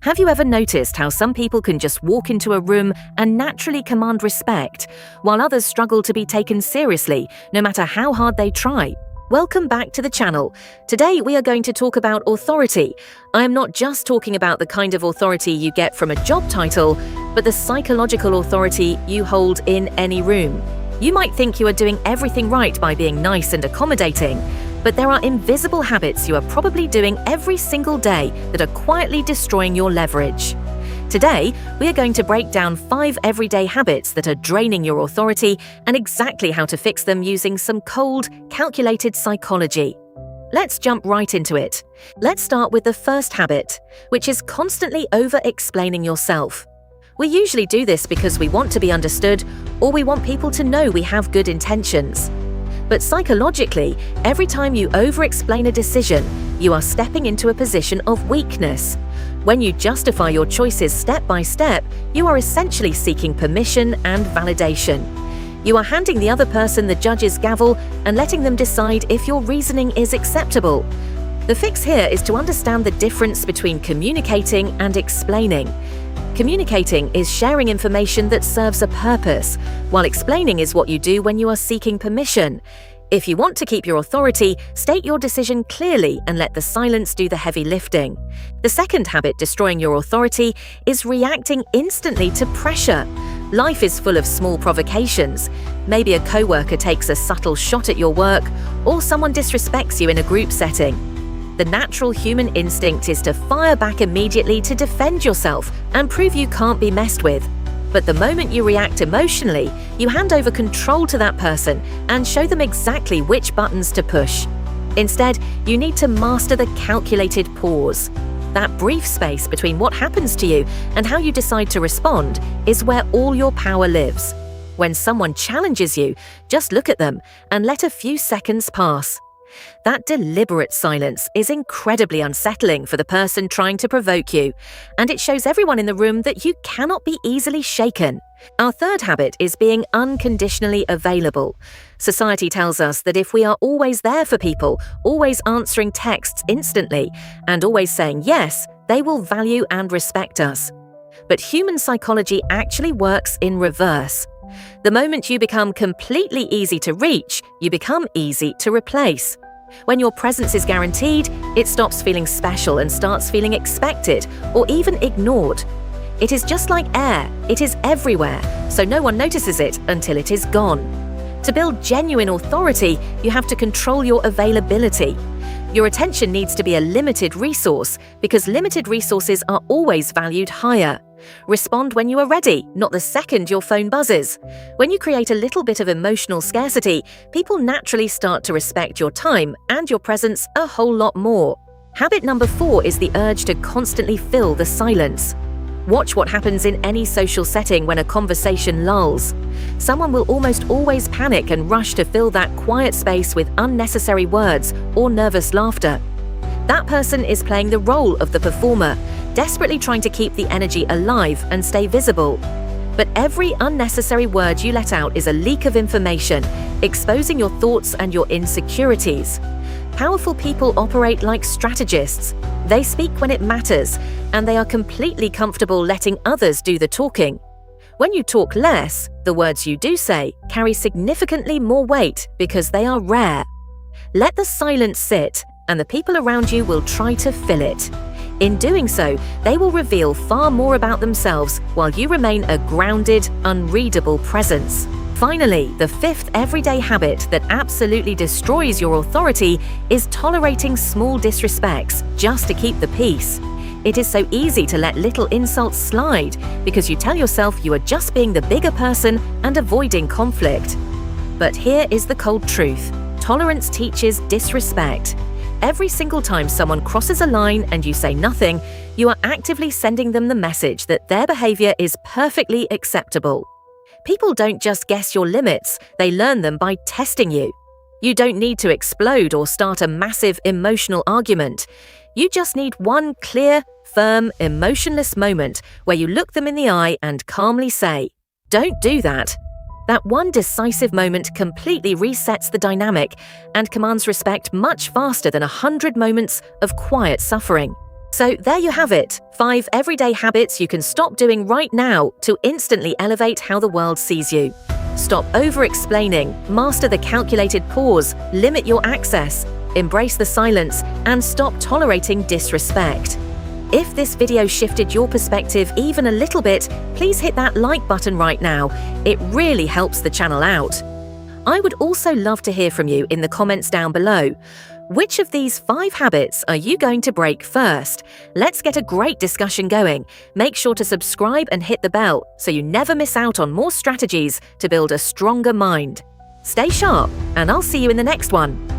Have you ever noticed how some people can just walk into a room and naturally command respect, while others struggle to be taken seriously, no matter how hard they try? Welcome back to the channel. Today we are going to talk about authority. I am not just talking about the kind of authority you get from a job title, but the psychological authority you hold in any room. You might think you are doing everything right by being nice and accommodating, but there are invisible habits you are probably doing every single day that are quietly destroying your leverage. Today, we are going to break down 5 everyday habits that are draining your authority and exactly how to fix them using some cold, calculated psychology. Let's jump right into it. Let's start with the first habit, which is constantly over-explaining yourself. We usually do this because we want to be understood or we want people to know we have good intentions. But psychologically, every time you over-explain a decision, you are stepping into a position of weakness. When you justify your choices step by step, you are essentially seeking permission and validation. You are handing the other person the judge's gavel and letting them decide if your reasoning is acceptable. The fix here is to understand the difference between communicating and explaining. Communicating is sharing information that serves a purpose, while explaining is what you do when you are seeking permission. If you want to keep your authority, state your decision clearly and let the silence do the heavy lifting. The second habit destroying your authority is reacting instantly to pressure. Life is full of small provocations. Maybe a coworker takes a subtle shot at your work, or someone disrespects you in a group setting. The natural human instinct is to fire back immediately to defend yourself and prove you can't be messed with. But the moment you react emotionally, you hand over control to that person and show them exactly which buttons to push. Instead, you need to master the calculated pause. That brief space between what happens to you and how you decide to respond is where all your power lives. When someone challenges you, just look at them and let a few seconds pass. That deliberate silence is incredibly unsettling for the person trying to provoke you, and it shows everyone in the room that you cannot be easily shaken. Our third habit is being unconditionally available. Society tells us that if we are always there for people, always answering texts instantly, and always saying yes, they will value and respect us. But human psychology actually works in reverse. The moment you become completely easy to reach, you become easy to replace. When your presence is guaranteed, it stops feeling special and starts feeling expected or even ignored. It is just like air, it is everywhere, so no one notices it until it is gone. To build genuine authority, you have to control your availability. Your attention needs to be a limited resource because limited resources are always valued higher. Respond when you are ready, not the second your phone buzzes. When you create a little bit of emotional scarcity, people naturally start to respect your time and your presence a whole lot more. Habit number 4 is the urge to constantly fill the silence. Watch what happens in any social setting when a conversation lulls. Someone will almost always panic and rush to fill that quiet space with unnecessary words or nervous laughter. That person is playing the role of the performer, desperately trying to keep the energy alive and stay visible. But every unnecessary word you let out is a leak of information, exposing your thoughts and your insecurities. Powerful people operate like strategists. They speak when it matters, and they are completely comfortable letting others do the talking. When you talk less, the words you do say carry significantly more weight because they are rare. Let the silence sit, and the people around you will try to fill it. In doing so, they will reveal far more about themselves while you remain a grounded, unreadable presence. Finally, the 5th everyday habit that absolutely destroys your authority is tolerating small disrespects just to keep the peace. It is so easy to let little insults slide because you tell yourself you are just being the bigger person and avoiding conflict. But here is the cold truth. Tolerance teaches disrespect. Every single time someone crosses a line and you say nothing, you are actively sending them the message that their behavior is perfectly acceptable. People don't just guess your limits, they learn them by testing you. You don't need to explode or start a massive emotional argument. You just need one clear, firm, emotionless moment where you look them in the eye and calmly say, "Don't do that." That one decisive moment completely resets the dynamic and commands respect much faster than 100 moments of quiet suffering. So there you have it, 5 everyday habits you can stop doing right now to instantly elevate how the world sees you. Stop over-explaining, master the calculated pause, limit your access, embrace the silence, and stop tolerating disrespect. If this video shifted your perspective even a little bit, please hit that like button right now. It really helps the channel out. I would also love to hear from you in the comments down below. Which of these 5 habits are you going to break first? Let's get a great discussion going. Make sure to subscribe and hit the bell so you never miss out on more strategies to build a stronger mind. Stay sharp, and I'll see you in the next one.